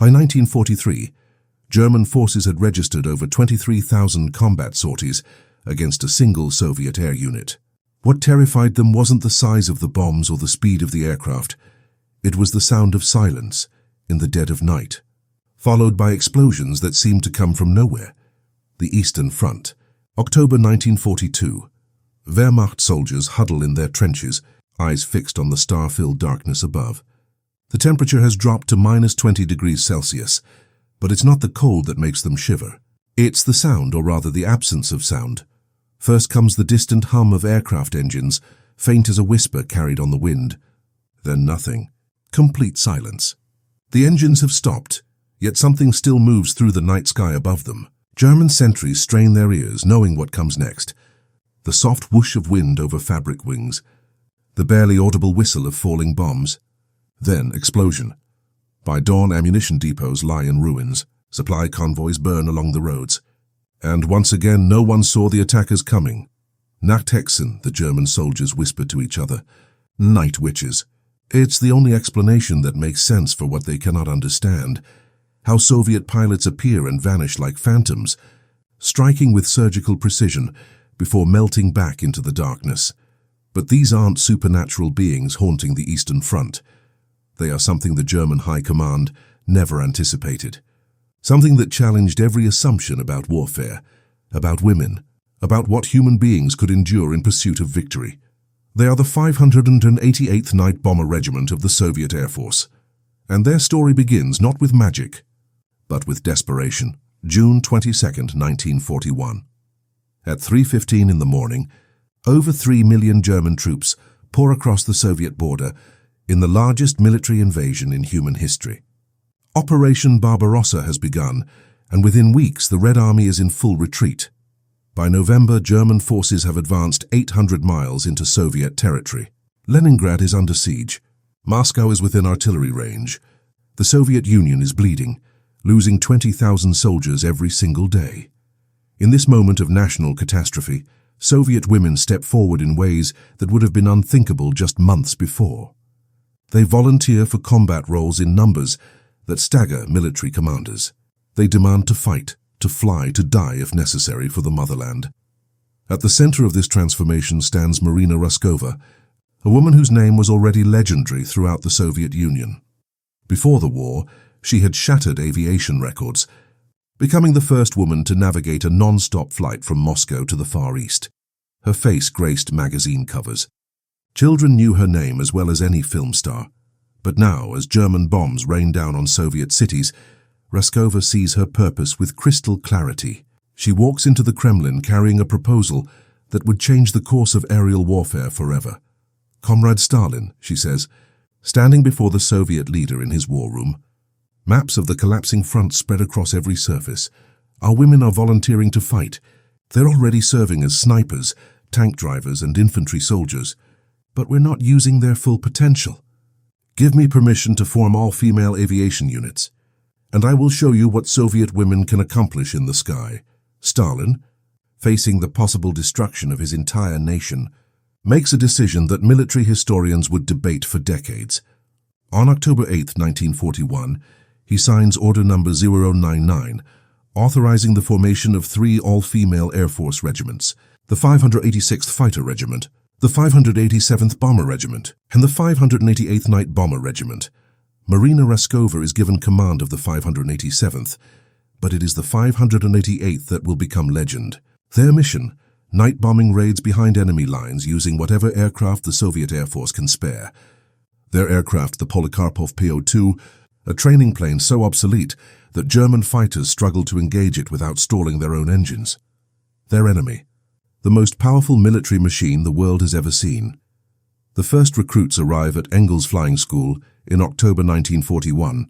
By 1943, German forces had registered over 23,000 combat sorties against a single Soviet air unit. What terrified them wasn't the size of the bombs or the speed of the aircraft. It was the sound of silence in the dead of night, followed by explosions that seemed to come from nowhere. The Eastern Front. October 1942. Wehrmacht soldiers huddle in their trenches, eyes fixed on the star-filled darkness above. The temperature has dropped to -20 degrees Celsius, but it's not the cold that makes them shiver. It's the sound, or rather the absence of sound. First comes the distant hum of aircraft engines, faint as a whisper carried on the wind. Then nothing. Complete silence. The engines have stopped, yet something still moves through the night sky above them. German sentries strain their ears, knowing what comes next. The soft whoosh of wind over fabric wings. The barely audible whistle of falling bombs. Then explosion. By dawn, ammunition depots lie in ruins. Supply convoys burn along the roads. And once again, no one saw the attackers coming. Nachthexen, the German soldiers whispered to each other. Night witches. It's the only explanation that makes sense for what they cannot understand. How Soviet pilots appear and vanish like phantoms, striking with surgical precision before melting back into the darkness. But these aren't supernatural beings haunting the Eastern Front. They are something the German High Command never anticipated. Something that challenged every assumption about warfare, about women, about what human beings could endure in pursuit of victory. They are the 588th Night Bomber Regiment of the Soviet Air Force. And their story begins not with magic, but with desperation. June 22, 1941. At 3:15 in the morning, over 3 million German troops pour across the Soviet border in the largest military invasion in human history. Operation Barbarossa has begun, and within weeks the Red Army is in full retreat. By November, German forces have advanced 800 miles into Soviet territory. Leningrad is under siege. Moscow is within artillery range. The Soviet Union is bleeding, losing 20,000 soldiers every single day. In this moment of national catastrophe, Soviet women step forward in ways that would have been unthinkable just months before. They volunteer for combat roles in numbers that stagger military commanders. They demand to fight, to fly, to die if necessary for the motherland. At the center of this transformation stands Marina Raskova, a woman whose name was already legendary throughout the Soviet Union. Before the war, she had shattered aviation records, becoming the first woman to navigate a non-stop flight from Moscow to the Far East. Her face graced magazine covers. Children knew her name as well as any film star. But now, as German bombs rain down on Soviet cities, Raskova sees her purpose with crystal clarity. She walks into the Kremlin carrying a proposal that would change the course of aerial warfare forever. "Comrade Stalin," she says, standing before the Soviet leader in his war room. Maps of the collapsing front spread across every surface. Our women are volunteering to fight. They're already serving as snipers, tank drivers, and infantry soldiers. But we're not using their full potential. Give me permission to form all-female aviation units, and I will show you what Soviet women can accomplish in the sky. Stalin, facing the possible destruction of his entire nation, makes a decision that military historians would debate for decades. On October 8, 1941, he signs Order Number 099, authorizing the formation of 3 all-female Air Force regiments: the 586th Fighter Regiment, the 587th Bomber Regiment, and the 588th Night Bomber Regiment. Marina Raskova is given command of the 587th, but it is the 588th that will become legend. Their mission: night bombing raids behind enemy lines using whatever aircraft the Soviet Air Force can spare. Their aircraft, the Polikarpov PO-2, a training plane so obsolete that German fighters struggle to engage it without stalling their own engines. Their enemy: the most powerful military machine the world has ever seen. The first recruits arrive at Engels Flying School in October 1941,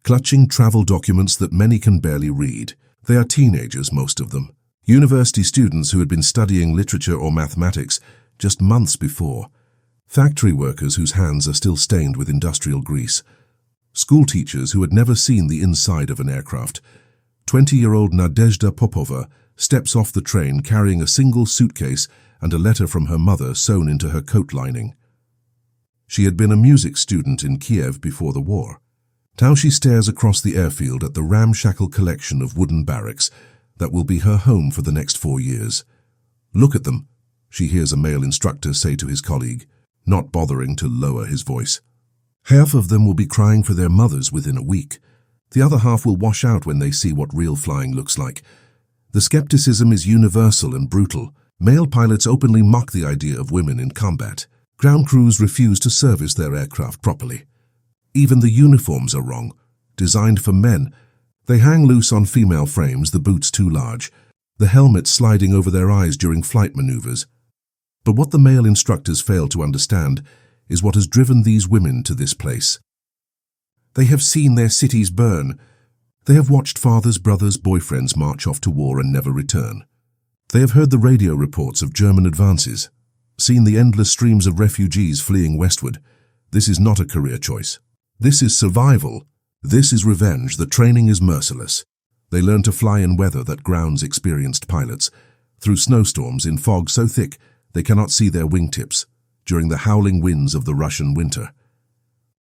clutching travel documents that many can barely read. They are teenagers, most of them, university students who had been studying literature or mathematics just months before, factory workers whose hands are still stained with industrial grease, school teachers who had never seen the inside of an aircraft. 20-year-old Nadezhda Popova steps off the train carrying a single suitcase and a letter from her mother sewn into her coat lining. She had been a music student in Kiev before the war. Taoshi stares across the airfield at the ramshackle collection of wooden barracks that will be her home for the next 4 years. "Look at them," she hears a male instructor say to his colleague, not bothering to lower his voice. "Half of them will be crying for their mothers within a week. The other half will wash out when they see what real flying looks like." The skepticism is universal and brutal. Male pilots openly mock the idea of women in combat. Ground crews refuse to service their aircraft properly. Even the uniforms are wrong. Designed for men, they hang loose on female frames, the boots too large, the helmets sliding over their eyes during flight maneuvers. But what the male instructors fail to understand is what has driven these women to this place. They have seen their cities burn. They have watched fathers, brothers, boyfriends march off to war and never return. They have heard the radio reports of German advances, seen the endless streams of refugees fleeing westward. This is not a career choice. This is survival. This is revenge. The training is merciless. They learn to fly in weather that grounds experienced pilots, through snowstorms in fog so thick they cannot see their wingtips, during the howling winds of the Russian winter.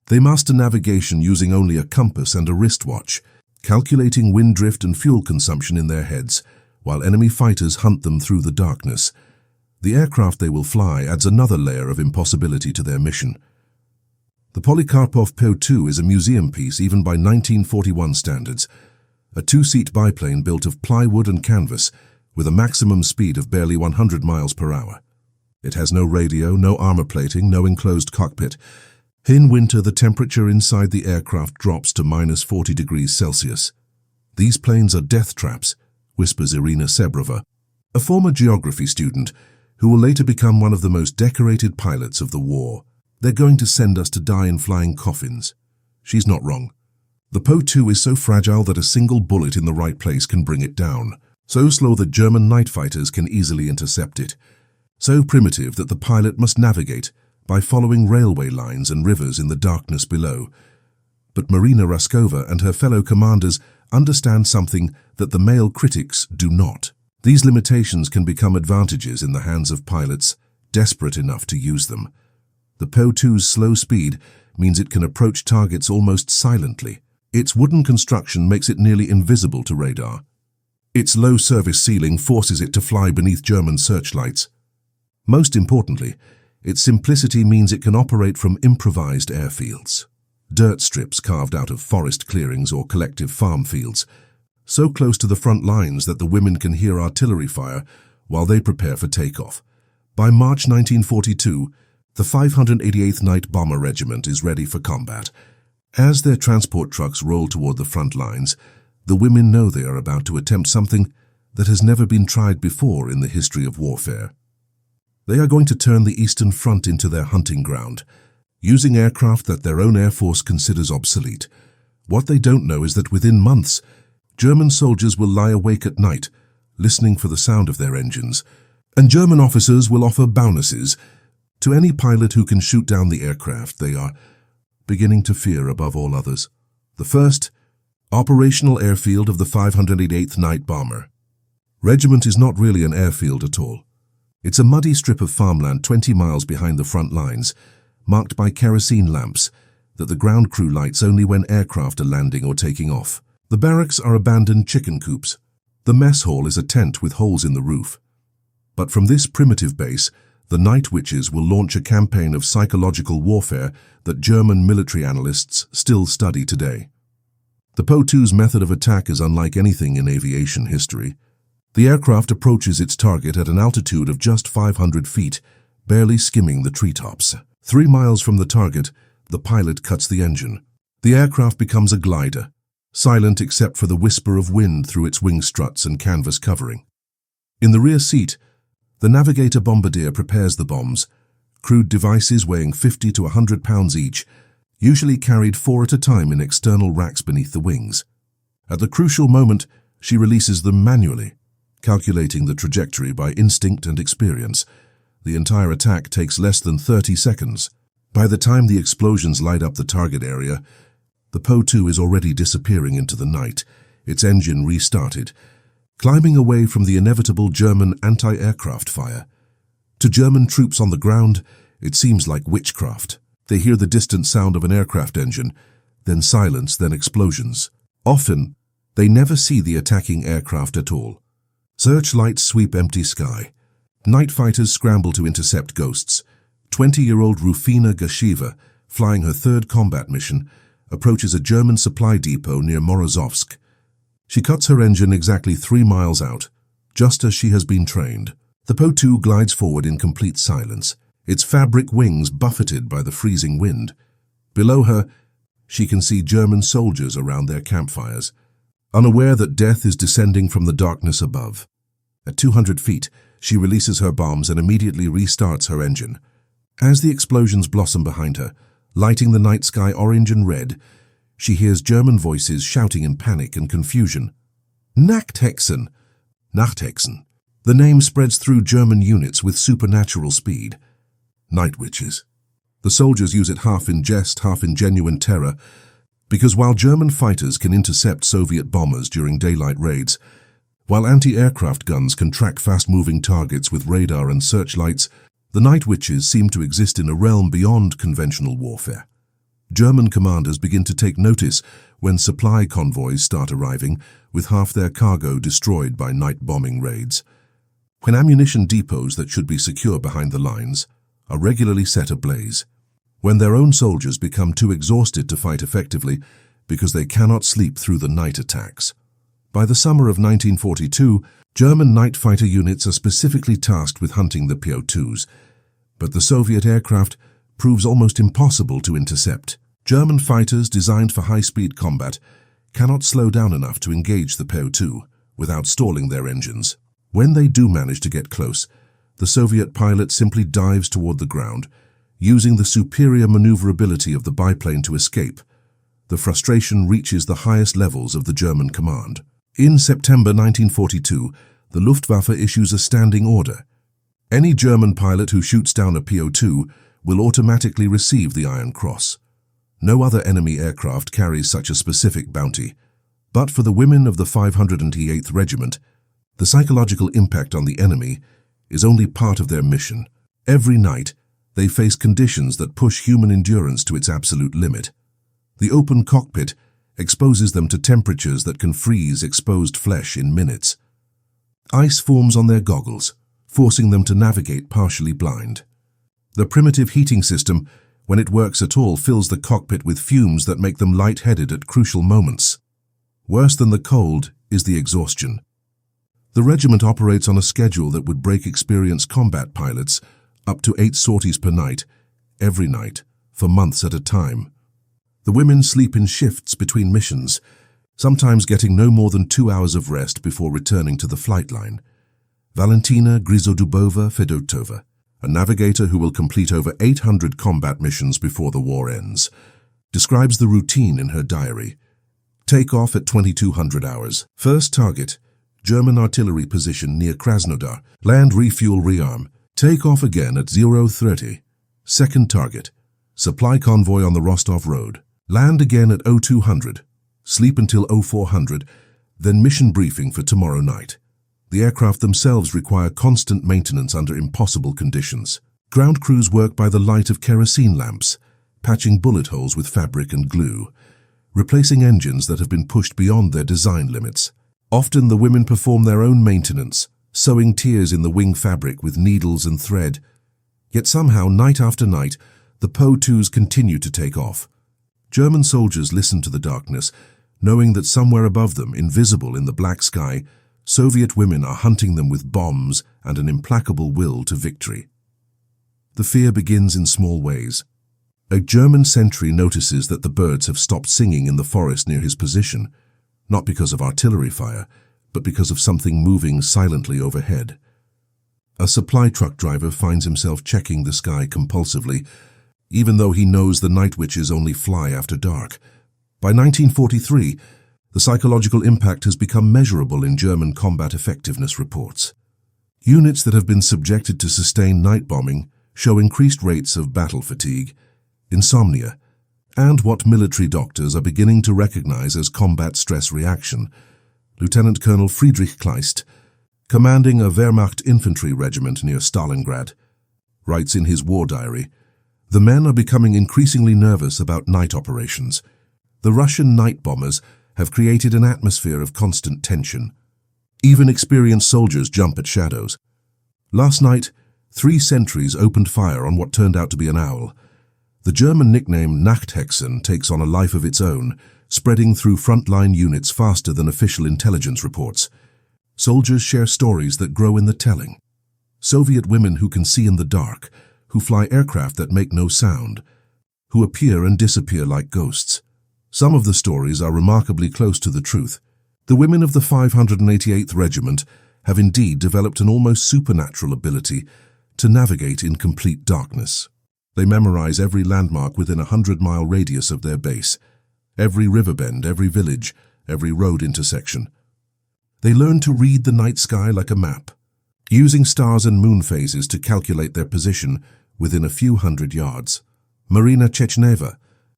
They master navigation using only a compass and a wristwatch, calculating wind drift and fuel consumption in their heads, while enemy fighters hunt them through the darkness. The aircraft they will fly adds another layer of impossibility to their mission. The Polikarpov Po-2 is a museum piece even by 1941 standards, a 2-seat biplane built of plywood and canvas with a maximum speed of barely 100 miles per hour. It has no radio, no armor plating, no enclosed cockpit. In winter, the temperature inside the aircraft drops to minus 40 degrees Celsius. "These planes are death traps," whispers Irina Sebrova, a former geography student who will later become one of the most decorated pilots of the war. "They're going to send us to die in flying coffins." She's not wrong. The Po-2 is so fragile that a single bullet in the right place can bring it down, so slow that German night fighters can easily intercept it, so primitive that the pilot must navigate by following railway lines and rivers in the darkness below. But Marina Raskova and her fellow commanders understand something that the male critics do not. These limitations can become advantages in the hands of pilots desperate enough to use them. The Po-2's slow speed means it can approach targets almost silently. Its wooden construction makes it nearly invisible to radar. Its low service ceiling forces it to fly beneath German searchlights. Most importantly, its simplicity means it can operate from improvised airfields. Dirt strips carved out of forest clearings or collective farm fields, so close to the front lines that the women can hear artillery fire while they prepare for takeoff. By March 1942, the 588th Night Bomber Regiment is ready for combat. As their transport trucks roll toward the front lines, the women know they are about to attempt something that has never been tried before in the history of warfare. They are going to turn the Eastern Front into their hunting ground, using aircraft that their own Air Force considers obsolete. What they don't know is that within months, German soldiers will lie awake at night, listening for the sound of their engines, and German officers will offer bonuses to any pilot who can shoot down the aircraft they are beginning to fear above all others. The first, operational airfield of the 588th Night Bomber. Regiment is not really an airfield at all. It's a muddy strip of farmland 20 miles behind the front lines, marked by kerosene lamps that the ground crew lights only when aircraft are landing or taking off. The barracks are abandoned chicken coops. The mess hall is a tent with holes in the roof. But from this primitive base, the Night Witches will launch a campaign of psychological warfare that German military analysts still study today. The Po-2's method of attack is unlike anything in aviation history. The aircraft approaches its target at an altitude of just 500 feet, barely skimming the treetops. 3 miles from the target, the pilot cuts the engine. The aircraft becomes a glider, silent except for the whisper of wind through its wing struts and canvas covering. In the rear seat, the navigator bombardier prepares the bombs, crude devices weighing 50 to 100 pounds each, usually carried 4 at a time in external racks beneath the wings. At the crucial moment, she releases them manually, calculating the trajectory by instinct and experience. The entire attack takes less than 30 seconds. By the time the explosions light up the target area, the Po-2 is already disappearing into the night, its engine restarted, climbing away from the inevitable German anti-aircraft fire. To German troops on the ground, it seems like witchcraft. They hear the distant sound of an aircraft engine. then silence, then explosions. Often, they never see the attacking aircraft at all. Searchlights sweep empty sky. Night fighters scramble to intercept ghosts. 20-year-old Rufina Gasheva, flying her third combat mission, approaches a German supply depot near Morozovsk. She cuts her engine exactly 3 miles out, just as she has been trained. The Po-2 glides forward in complete silence, its fabric wings buffeted by the freezing wind. Below her, she can see German soldiers around their campfires, unaware that death is descending from the darkness above. At 200 feet, she releases her bombs and immediately restarts her engine. As the explosions blossom behind her, lighting the night sky orange and red, she hears German voices shouting in panic and confusion. Nachthexen! Nachthexen. The name spreads through German units with supernatural speed. Night witches. The soldiers use it half in jest, half in genuine terror, because while German fighters can intercept Soviet bombers during daylight raids, while anti-aircraft guns can track fast-moving targets with radar and searchlights, the night witches seem to exist in a realm beyond conventional warfare. German commanders begin to take notice when supply convoys start arriving, with half their cargo destroyed by night bombing raids. When ammunition depots that should be secure behind the lines are regularly set ablaze. When their own soldiers become too exhausted to fight effectively because they cannot sleep through the night attacks. By the summer of 1942, German night fighter units are specifically tasked with hunting the Po-2s, but the Soviet aircraft proves almost impossible to intercept. German fighters designed for high-speed combat cannot slow down enough to engage the Po-2 without stalling their engines. When they do manage to get close, the Soviet pilot simply dives toward the ground, using the superior maneuverability of the biplane to escape. The frustration reaches the highest levels of the German command. In September 1942, the Luftwaffe issues a standing order. Any German pilot who shoots down a Po-2 will automatically receive the Iron Cross. No other enemy aircraft carries such a specific bounty. But for the women of the 508th Regiment, the psychological impact on the enemy is only part of their mission. Every night, they face conditions that push human endurance to its absolute limit. The open cockpit exposes them to temperatures that can freeze exposed flesh in minutes. Ice forms on their goggles, forcing them to navigate partially blind. The primitive heating system, when it works at all, fills the cockpit with fumes that make them lightheaded at crucial moments. Worse than the cold is the exhaustion. The regiment operates on a schedule that would break experienced combat pilots up to 8 sorties per night, every night, for months at a time. The women sleep in shifts between missions, sometimes getting no more than 2 hours of rest before returning to the flight line. Valentina Grizodubova-Fedotova, a navigator who will complete over 800 combat missions before the war ends, describes the routine in her diary. Take off at 2200 hours. First target, German artillery position near Krasnodar. Land, refuel, rearm. Take off again at 0:30. Second target, supply convoy on the Rostov Road. Land again at 0200. Sleep until 0400, then mission briefing for tomorrow night. The aircraft themselves require constant maintenance under impossible conditions. Ground crews work by the light of kerosene lamps, patching bullet holes with fabric and glue, replacing engines that have been pushed beyond their design limits. Often the women perform their own maintenance, sewing tears in the wing fabric with needles and thread. Yet somehow, night after night, the Po-2s continue to take off. German soldiers listen to the darkness, knowing that somewhere above them, invisible in the black sky, Soviet women are hunting them with bombs and an implacable will to victory. The fear begins in small ways. A German sentry notices that the birds have stopped singing in the forest near his position, not because of artillery fire, but because of something moving silently overhead. A supply truck driver finds himself checking the sky compulsively, even though he knows the night witches only fly after dark. By 1943, the psychological impact has become measurable in German combat effectiveness reports. Units that have been subjected to sustained night bombing show increased rates of battle fatigue, insomnia, and what military doctors are beginning to recognize as combat stress reaction. Lieutenant Colonel Friedrich Kleist, commanding a Wehrmacht infantry regiment near Stalingrad, writes in his war diary, "The men are becoming increasingly nervous about night operations. The Russian night bombers have created an atmosphere of constant tension. Even experienced soldiers jump at shadows. Last night, 3 sentries opened fire on what turned out to be an owl. The German nickname Nachthexen takes on a life of its own, spreading through frontline units faster than official intelligence reports. Soldiers share stories that grow in the telling. Soviet women who can see in the dark, who fly aircraft that make no sound, who appear and disappear like ghosts. Some of the stories are remarkably close to the truth. The women of the 588th Regiment have indeed developed an almost supernatural ability to navigate in complete darkness. They memorize every landmark within a 100-mile radius of their base, every river bend, every village, every road intersection. They learn to read the night sky like a map, using stars and moon phases to calculate their position within a few hundred yards. Marina Chechneva,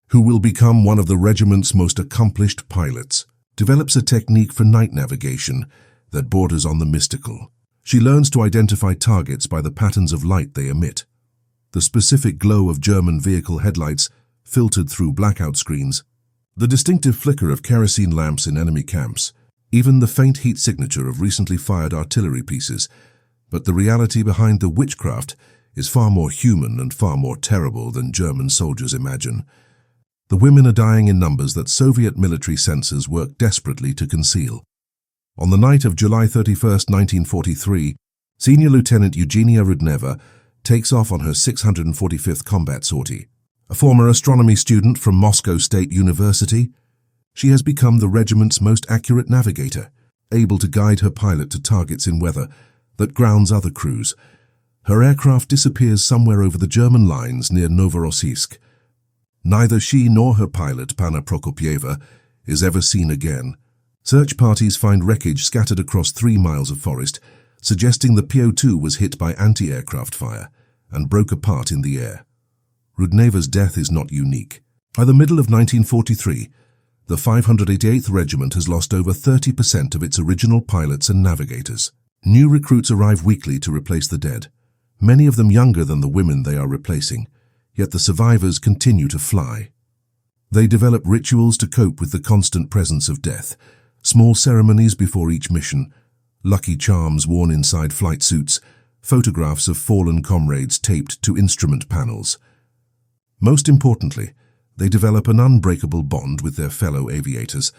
who will become one of the regiment's most accomplished pilots, develops a technique for night navigation that borders on the mystical. She learns to identify targets by the patterns of light they emit. The specific glow of German vehicle headlights filtered through blackout screens, the distinctive flicker of kerosene lamps in enemy camps, even the faint heat signature of recently fired artillery pieces. But the reality behind the witchcraft is far more human and far more terrible than German soldiers imagine. The women are dying in numbers that Soviet military censors work desperately to conceal. On the night of July 31, 1943, Senior Lieutenant Eugenia Rudneva takes off on her 645th combat sortie. A former astronomy student from Moscow State University, she has become the regiment's most accurate navigator, able to guide her pilot to targets in weather that grounds other crews. Her aircraft disappears somewhere over the German lines near Novorossiysk. Neither she nor her pilot, Panna Prokopieva, is ever seen again. Search parties find wreckage scattered across 3 miles of forest, suggesting the PO-2 was hit by anti-aircraft fire and broke apart in the air. Rudneva's death is not unique. By the middle of 1943, the 588th Regiment has lost over 30% of its original pilots and navigators. New recruits arrive weekly to replace the dead, many of them younger than the women they are replacing, yet the survivors continue to fly. They develop rituals to cope with the constant presence of death, small ceremonies before each mission, lucky charms worn inside flight suits, photographs of fallen comrades taped to instrument panels. Most importantly, they develop an unbreakable bond with their fellow aviators,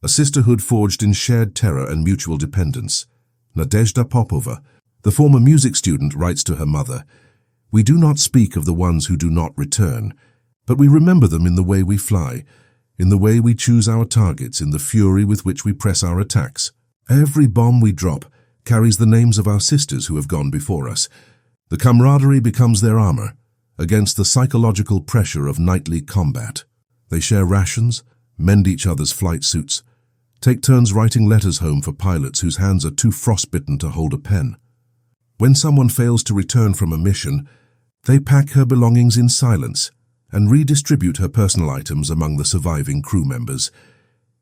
a sisterhood forged in shared terror and mutual dependence. Nadezhda Popova, the former music student, writes to her mother, "We do not speak of the ones who do not return, but we remember them in the way we fly, in the way we choose our targets, in the fury with which we press our attacks. Every bomb we drop carries the names of our sisters who have gone before us. The camaraderie becomes their armor against the psychological pressure of nightly combat. They share rations, mend each other's flight suits, take turns writing letters home for pilots whose hands are too frostbitten to hold a pen. When someone fails to return from a mission, they pack her belongings in silence and redistribute her personal items among the surviving crew members.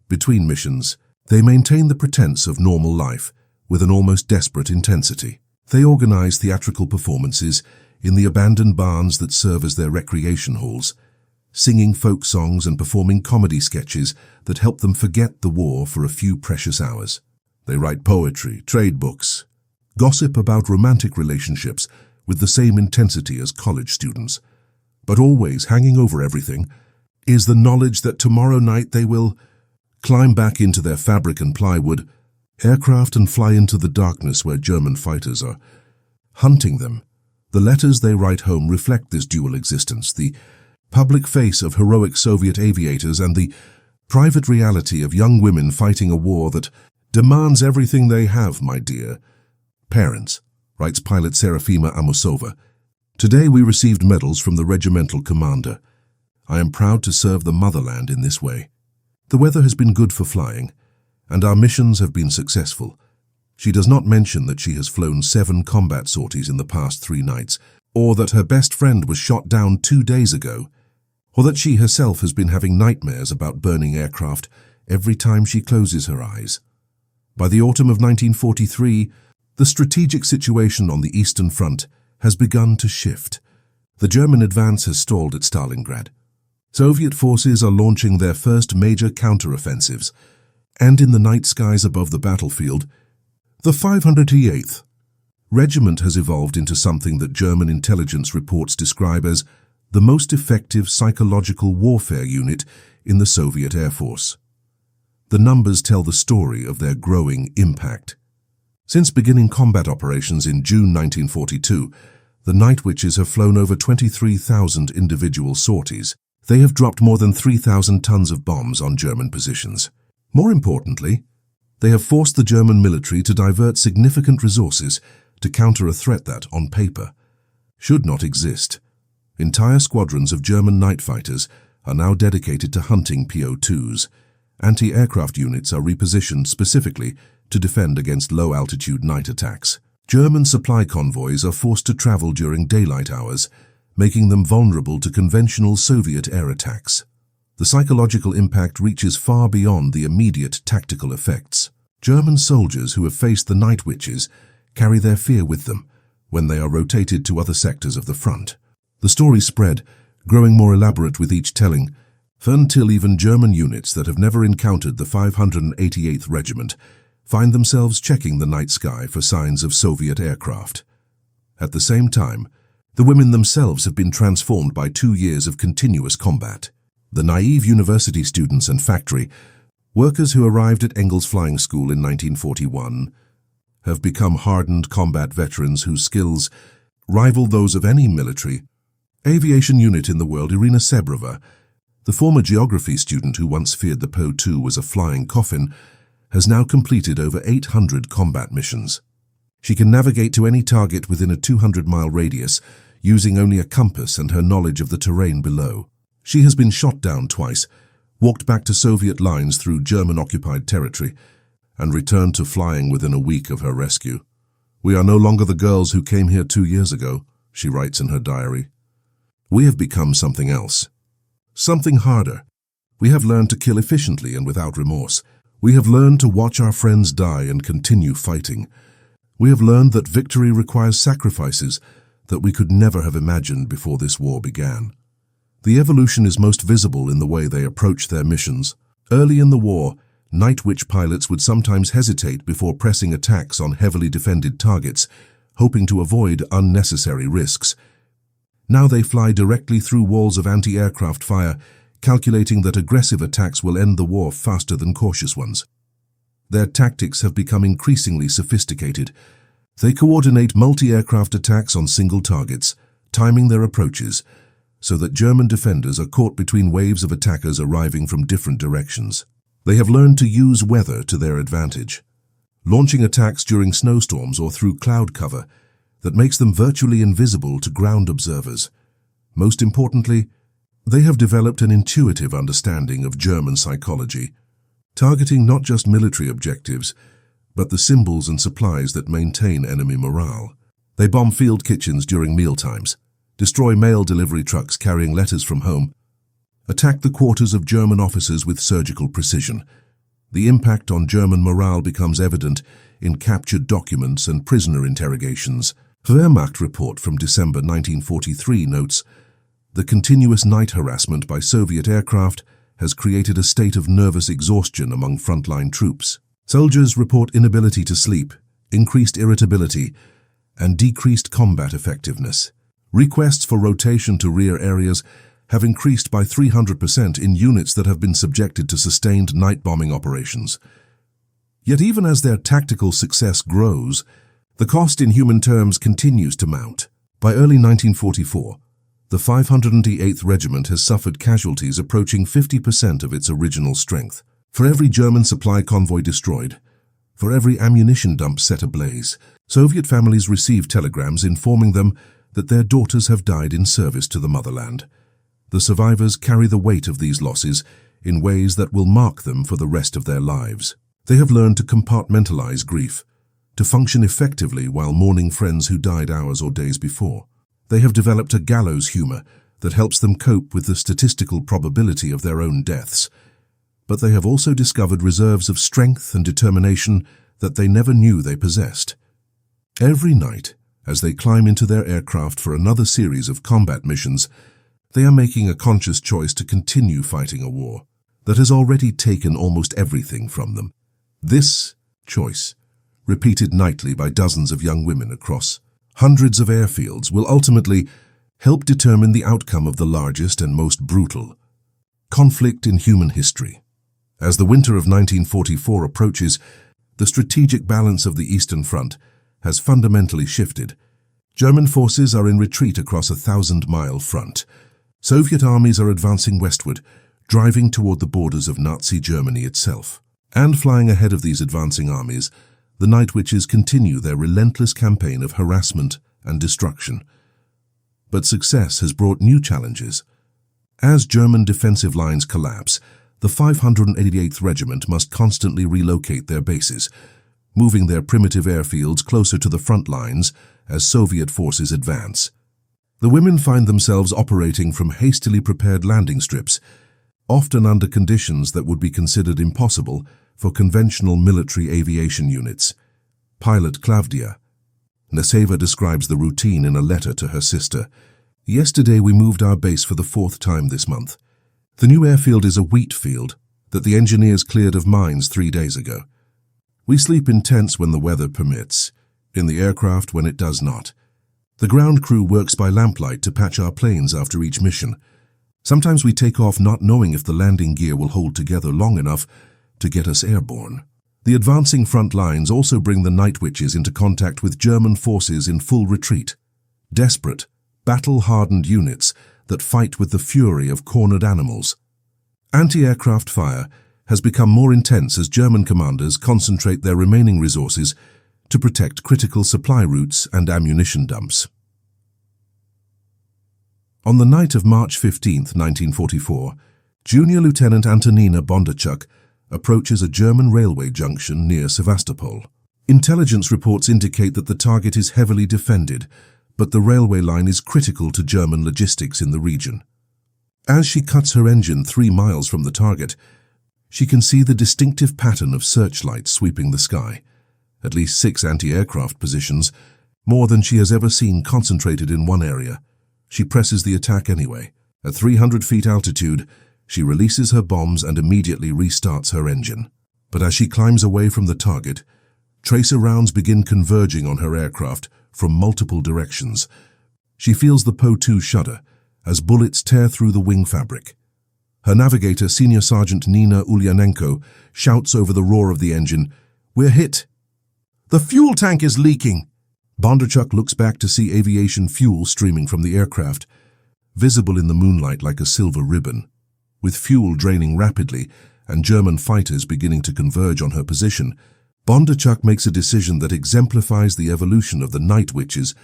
Between missions, they maintain the pretense of normal life with an almost desperate intensity. They organize theatrical performances in the abandoned barns that serve as their recreation halls, singing folk songs and performing comedy sketches that help them forget the war for a few precious hours. They write poetry, trade books, gossip about romantic relationships with the same intensity as college students. But always hanging over everything is the knowledge that tomorrow night they will climb back into their fabric and plywood aircraft and fly into the darkness where German fighters are hunting them. The letters they write home reflect this dual existence, the public face of heroic Soviet aviators and the private reality of young women fighting a war that demands everything they have, my dear parents, writes pilot Serafima Amosova. Today we received medals from the regimental commander. I am proud to serve the motherland in this way. The weather has been good for flying, and our missions have been successful. She does not mention that she has flown 7 combat sorties in the past 3 nights, or that her best friend was shot down 2 days ago, or that she herself has been having nightmares about burning aircraft every time she closes her eyes. By the autumn of 1943, the strategic situation on the Eastern Front has begun to shift. The German advance has stalled at Stalingrad. Soviet forces are launching their first major counteroffensives, and in the night skies above the battlefield, the 508th Regiment has evolved into something that German intelligence reports describe as the most effective psychological warfare unit in the Soviet Air Force. The numbers tell the story of their growing impact. Since beginning combat operations in June 1942, the Night Witches have flown over 23,000 individual sorties. They have dropped more than 3,000 tons of bombs on German positions. More importantly, they have forced the German military to divert significant resources to counter a threat that, on paper, should not exist. Entire squadrons of German night fighters are now dedicated to hunting PO2s. Anti-aircraft units are repositioned specifically to defend against low-altitude night attacks. German supply convoys are forced to travel during daylight hours, making them vulnerable to conventional Soviet air attacks. The psychological impact reaches far beyond the immediate tactical effects. German soldiers who have faced the Night Witches carry their fear with them when they are rotated to other sectors of the front. The story spread, growing more elaborate with each telling, until even German units that have never encountered the 588th Regiment find themselves checking the night sky for signs of Soviet aircraft. At the same time, the women themselves have been transformed by 2 years of continuous combat. The naive university students and factory workers who arrived at Engels Flying School in 1941 have become hardened combat veterans whose skills rival those of any military aviation unit in the world. Irina Sebrova, the former geography student who once feared the Po-2 was a flying coffin, has now completed over 800 combat missions. She can navigate to any target within a 200-mile radius using only a compass and her knowledge of the terrain below. She has been shot down twice, walked back to Soviet lines through German-occupied territory, and returned to flying within a week of her rescue. "We are no longer the girls who came here 2 years ago," she writes in her diary. "We have become something else. Something harder. We have learned to kill efficiently and without remorse. We have learned to watch our friends die and continue fighting. We have learned that victory requires sacrifices that we could never have imagined before this war began." The evolution is most visible in the way they approach their missions. Early in the war, Night Witch pilots would sometimes hesitate before pressing attacks on heavily defended targets, hoping to avoid unnecessary risks. Now they fly directly through walls of anti-aircraft fire, calculating that aggressive attacks will end the war faster than cautious ones. Their tactics have become increasingly sophisticated. They coordinate multi-aircraft attacks on single targets, timing their approaches, so that German defenders are caught between waves of attackers arriving from different directions. They have learned to use weather to their advantage, launching attacks during snowstorms or through cloud cover that makes them virtually invisible to ground observers. Most importantly, they have developed an intuitive understanding of German psychology, targeting not just military objectives, but the symbols and supplies that maintain enemy morale. They bomb field kitchens during mealtimes, destroy mail delivery trucks carrying letters from home, attack the quarters of German officers with surgical precision. The impact on German morale becomes evident in captured documents and prisoner interrogations. A Wehrmacht report from December 1943 notes, "The continuous night harassment by Soviet aircraft has created a state of nervous exhaustion among frontline troops. Soldiers report inability to sleep, increased irritability, and decreased combat effectiveness. Requests for rotation to rear areas have increased by 300% in units that have been subjected to sustained night bombing operations." Yet even as their tactical success grows, the cost in human terms continues to mount. By early 1944, the 508th Regiment has suffered casualties approaching 50% of its original strength. For every German supply convoy destroyed, for every ammunition dump set ablaze, Soviet families receive telegrams informing them that their daughters have died in service to the motherland. The survivors carry the weight of these losses in ways that will mark them for the rest of their lives. They have learned to compartmentalize grief, to function effectively while mourning friends who died hours or days before. They have developed a gallows humor that helps them cope with the statistical probability of their own deaths. But they have also discovered reserves of strength and determination that they never knew they possessed. Every night, as they climb into their aircraft for another series of combat missions, They are making a conscious choice to continue fighting a war that has already taken almost everything from them. This choice, repeated nightly by dozens of young women across hundreds of airfields, will ultimately help determine the outcome of the largest and most brutal conflict in human history. As the winter of 1944 approaches, the strategic balance of the Eastern Front has fundamentally shifted. German forces are in retreat across a 1,000-mile front. Soviet armies are advancing westward, driving toward the borders of Nazi Germany itself. And flying ahead of these advancing armies, the Night Witches continue their relentless campaign of harassment and destruction. But success has brought new challenges. As German defensive lines collapse, the 588th Regiment must constantly relocate their bases, moving their primitive airfields closer to the front lines as Soviet forces advance. The women find themselves operating from hastily prepared landing strips, often under conditions that would be considered impossible for conventional military aviation units. Pilot Klavdia Neseva describes the routine in a letter to her sister. "Yesterday we moved our base for the 4th time this month. The new airfield is a wheat field that the engineers cleared of mines 3 days ago. We sleep in tents when the weather permits, in the aircraft when it does not. The ground crew works by lamplight to patch our planes after each mission. Sometimes we take off not knowing if the landing gear will hold together long enough to get us airborne." The advancing front lines also bring the Night Witches into contact with German forces in full retreat. Desperate, battle-hardened units that fight with the fury of cornered animals. Anti-aircraft fire has become more intense as German commanders concentrate their remaining resources to protect critical supply routes and ammunition dumps. On the night of March 15, 1944, Junior Lieutenant Antonina Bondarchuk approaches a German railway junction near Sevastopol. Intelligence reports indicate that the target is heavily defended, but the railway line is critical to German logistics in the region. As she cuts her engine 3 miles from the target, she can see the distinctive pattern of searchlights sweeping the sky. At least 6 anti-aircraft positions, more than she has ever seen concentrated in one area. She presses the attack anyway. At 300 feet altitude, she releases her bombs and immediately restarts her engine. But as she climbs away from the target, tracer rounds begin converging on her aircraft from multiple directions. She feels the Po-2 shudder as bullets tear through the wing fabric. Her navigator, Senior Sergeant Nina Ulyanenko, shouts over the roar of the engine, "We're hit! The fuel tank is leaking!" Bondarchuk looks back to see aviation fuel streaming from the aircraft, visible in the moonlight like a silver ribbon. With fuel draining rapidly and German fighters beginning to converge on her position, Bondarchuk makes a decision that exemplifies the evolution of the Night Witches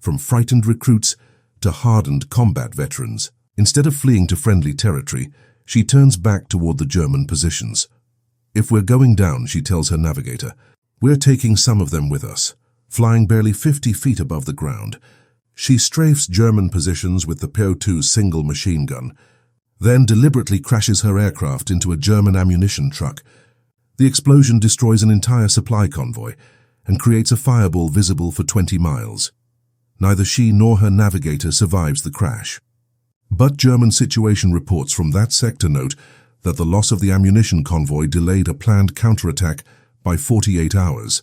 from frightened recruits to hardened combat veterans. Instead of fleeing to friendly territory, she turns back toward the German positions. "If we're going down," she tells her navigator, "we're taking some of them with us." Flying barely 50 feet above the ground, she strafes German positions with the Po-2 single machine gun, then deliberately crashes her aircraft into a German ammunition truck. The explosion destroys an entire supply convoy and creates a fireball visible for 20 miles. Neither she nor her navigator survives the crash. But German situation reports from that sector note that the loss of the ammunition convoy delayed a planned counterattack by 48 hours,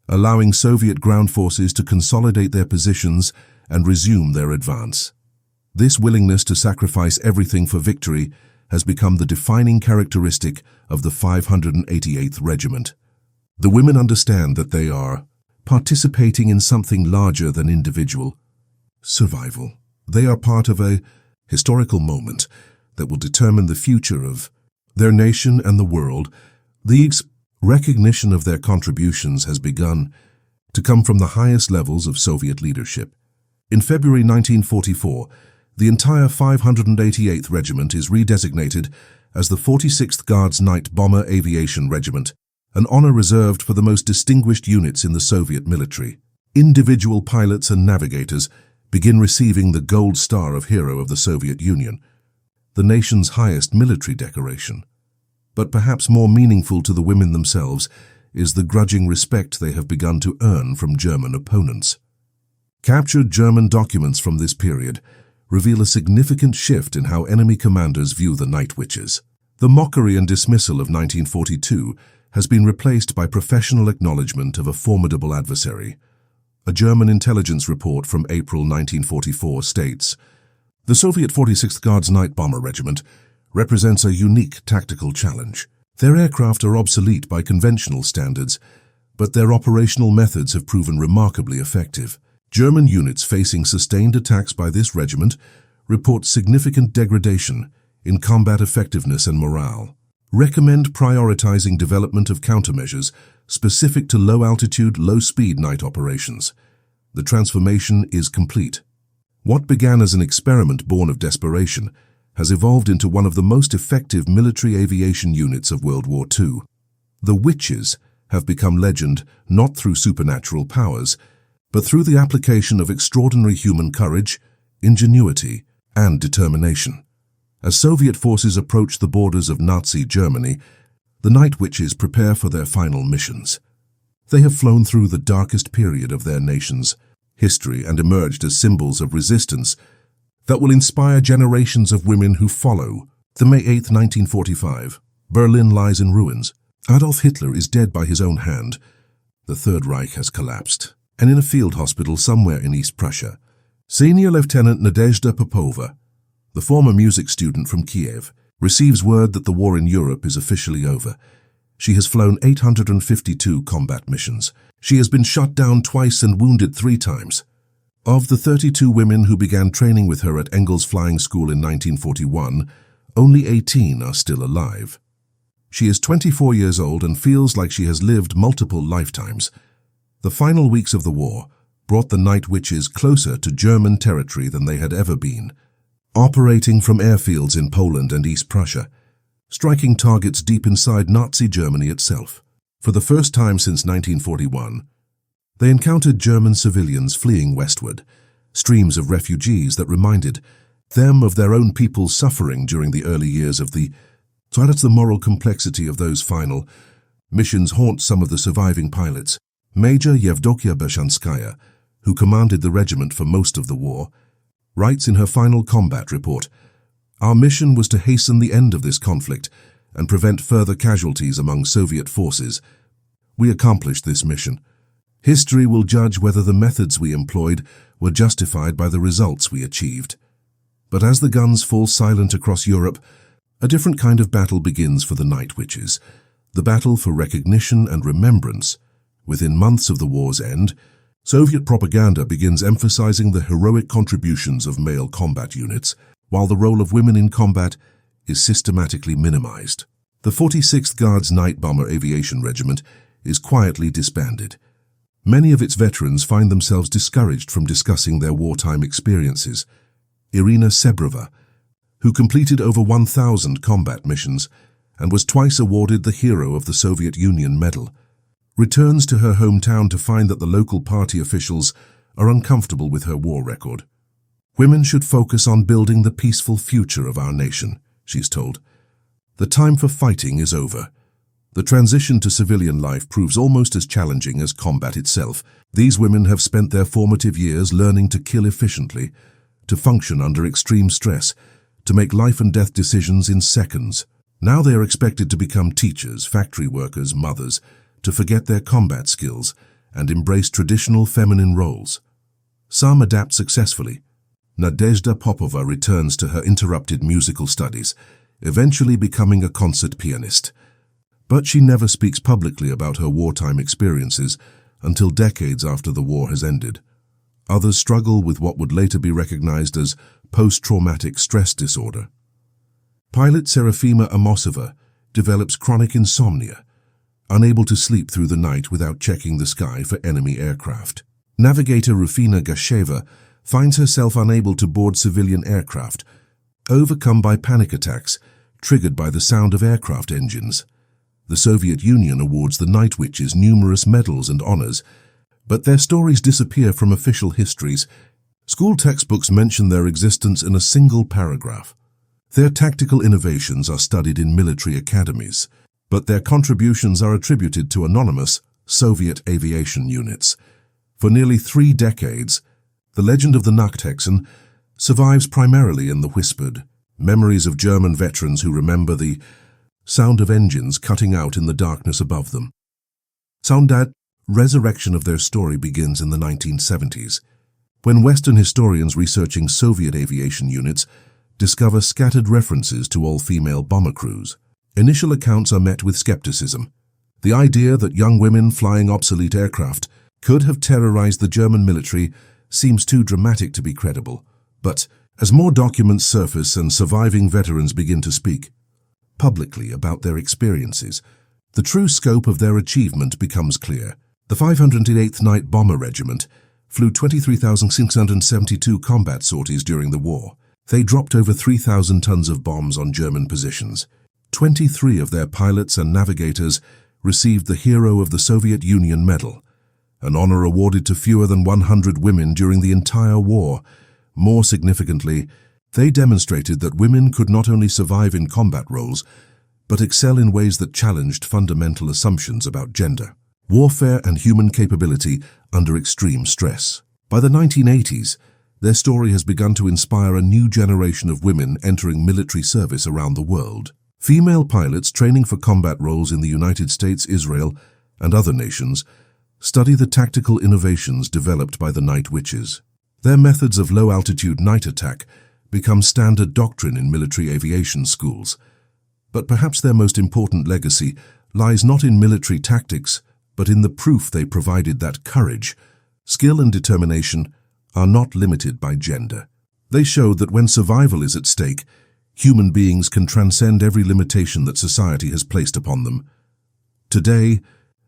allowing Soviet ground forces to consolidate their positions and resume their advance. This willingness to sacrifice everything for victory has become the defining characteristic of the 588th Regiment. The women understand that they are participating in something larger than individual survival. They are part of a historical moment that will determine the future of their nation and the world. The recognition of their contributions has begun to come from the highest levels of Soviet leadership. In February 1944, the entire 588th Regiment is redesignated as the 46th Guards Night Bomber Aviation Regiment, an honor reserved for the most distinguished units in the Soviet military. Individual pilots and navigators begin receiving the Gold Star of Hero of the Soviet Union, the nation's highest military decoration. But perhaps more meaningful to the women themselves is the grudging respect they have begun to earn from German opponents. Captured German documents from this period reveal a significant shift in how enemy commanders view the Night Witches. The mockery and dismissal of 1942 has been replaced by professional acknowledgement of a formidable adversary. A German intelligence report from April 1944 states, "The Soviet 46th Guards Night Bomber Regiment represents a unique tactical challenge. Their aircraft are obsolete by conventional standards, but their operational methods have proven remarkably effective. German units facing sustained attacks by this regiment report significant degradation in combat effectiveness and morale. Recommend prioritizing development of countermeasures specific to low-altitude, low-speed night operations. The transformation is complete." What began as an experiment born of desperation has evolved into one of the most effective military aviation units of World War II. The Witches have become legend not through supernatural powers, but through the application of extraordinary human courage, ingenuity, and determination. As Soviet forces approach the borders of Nazi Germany, the Night Witches prepare for their final missions. They have flown through the darkest period of their nation's history and emerged as symbols of resistance that will inspire generations of women who follow. The May 8, 1945, Berlin lies in ruins. Adolf Hitler is dead by his own hand. The Third Reich has collapsed. And in a field hospital somewhere in East Prussia, Senior Lieutenant Nadezhda Popova, the former music student from Kiev, receives word that the war in Europe is officially over. She has flown 852 combat missions. She has been shot down twice and wounded 3 times. Of the 32 women who began training with her at Engels Flying School in 1941, only 18 are still alive. She is 24 years old and feels like she has lived multiple lifetimes. The final weeks of the war brought the Night Witches closer to German territory than they had ever been, operating from airfields in Poland and East Prussia, striking targets deep inside Nazi Germany itself. For the first time since 1941, they encountered German civilians fleeing westward, streams of refugees that reminded them of their own people's suffering during the early years of the. So that's the moral complexity of those final missions haunt some of the surviving pilots. Major Yevdokia Beshanskaya, who commanded the regiment for most of the war, writes in her final combat report, "Our mission was to hasten the end of this conflict and prevent further casualties among Soviet forces. We accomplished this mission. History will judge whether the methods we employed were justified by the results we achieved." But as the guns fall silent across Europe, a different kind of battle begins for the Night Witches, the battle for recognition and remembrance. Within months of the war's end, Soviet propaganda begins emphasizing the heroic contributions of male combat units, while the role of women in combat is systematically minimized. The 46th Guards Night Bomber Aviation Regiment is quietly disbanded. Many of its veterans find themselves discouraged from discussing their wartime experiences. Irina Sebrova, who completed over 1,000 combat missions and was twice awarded the Hero of the Soviet Union Medal, returns to her hometown to find that the local party officials are uncomfortable with her war record. "Women should focus on building the peaceful future of our nation," she's told. "The time for fighting is over." The transition to civilian life proves almost as challenging as combat itself. These women have spent their formative years learning to kill efficiently, to function under extreme stress, to make life and death decisions in seconds. Now they are expected to become teachers, factory workers, mothers, to forget their combat skills and embrace traditional feminine roles. Some adapt successfully. Nadezhda Popova returns to her interrupted musical studies, eventually becoming a concert pianist. But she never speaks publicly about her wartime experiences until decades after the war has ended. Others struggle with what would later be recognized as post-traumatic stress disorder. Pilot Serafima Amosova develops chronic insomnia, unable to sleep through the night without checking the sky for enemy aircraft. Navigator Rufina Gasheva finds herself unable to board civilian aircraft, overcome by panic attacks triggered by the sound of aircraft engines. The Soviet Union awards the Night Witches numerous medals and honors, but their stories disappear from official histories. School textbooks mention their existence in a single paragraph. Their tactical innovations are studied in military academies, but their contributions are attributed to anonymous Soviet aviation units. For nearly 3 decades, the legend of the Nachthexen survives primarily in the whispered memories of German veterans who remember the sound of engines cutting out in the darkness above them. That resurrection of their story begins in the 1970s, when Western historians researching Soviet aviation units discover scattered references to all-female bomber crews. Initial accounts are met with skepticism. The idea that young women flying obsolete aircraft could have terrorized the German military seems too dramatic to be credible. But as more documents surface and surviving veterans begin to speak publicly about their experiences, the true scope of their achievement becomes clear. The 508th Night Bomber Regiment flew 23,672 combat sorties during the war. They dropped over 3,000 tons of bombs on German positions. 23 of their pilots and navigators received the Hero of the Soviet Union Medal, an honor awarded to fewer than 100 women during the entire war. More significantly, they demonstrated that women could not only survive in combat roles, but excel in ways that challenged fundamental assumptions about gender, warfare, and human capability under extreme stress. By the 1980s, their story has begun to inspire a new generation of women entering military service around the world. Female pilots training for combat roles in the United States, Israel, and other nations study the tactical innovations developed by the Night Witches. Their methods of low-altitude night attack become standard doctrine in military aviation schools. But perhaps their most important legacy lies not in military tactics, but in the proof they provided that courage, skill, and determination are not limited by gender. They showed that when survival is at stake, human beings can transcend every limitation that society has placed upon them. Today,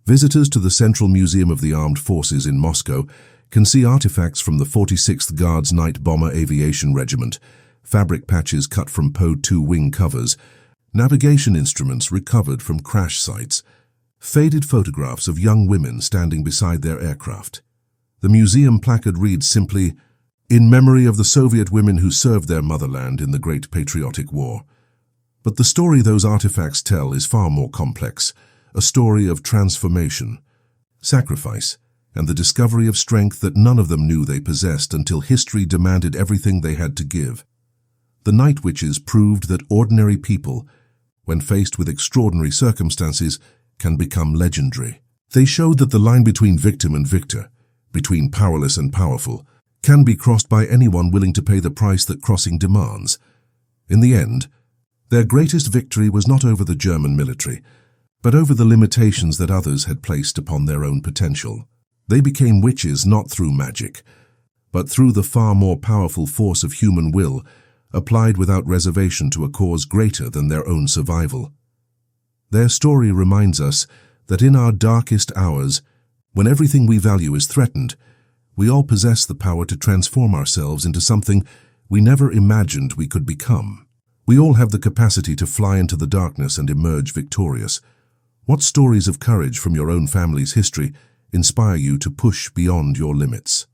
visitors to the Central Museum of the Armed Forces in Moscow can see artifacts from the 46th Guards Night Bomber Aviation Regiment, fabric patches cut from Po-2 wing covers, navigation instruments recovered from crash sites, faded photographs of young women standing beside their aircraft. The museum placard reads simply, "In memory of the Soviet women who served their motherland in the Great Patriotic War." But the story those artifacts tell is far more complex, a story of transformation, sacrifice, and the discovery of strength that none of them knew they possessed until history demanded everything they had to give. The Night Witches proved that ordinary people, when faced with extraordinary circumstances, can become legendary. They showed that the line between victim and victor, between powerless and powerful, can be crossed by anyone willing to pay the price that crossing demands. In the end, their greatest victory was not over the German military, but over the limitations that others had placed upon their own potential. They became witches not through magic, but through the far more powerful force of human will, applied without reservation to a cause greater than their own survival. Their story reminds us that in our darkest hours, when everything we value is threatened, we all possess the power to transform ourselves into something we never imagined we could become. We all have the capacity to fly into the darkness and emerge victorious. What stories of courage from your own family's history inspire you to push beyond your limits?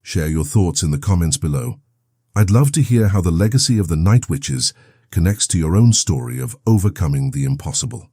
Share your thoughts in the comments below. I'd love to hear how the legacy of the Night Witches connects to your own story of overcoming the impossible.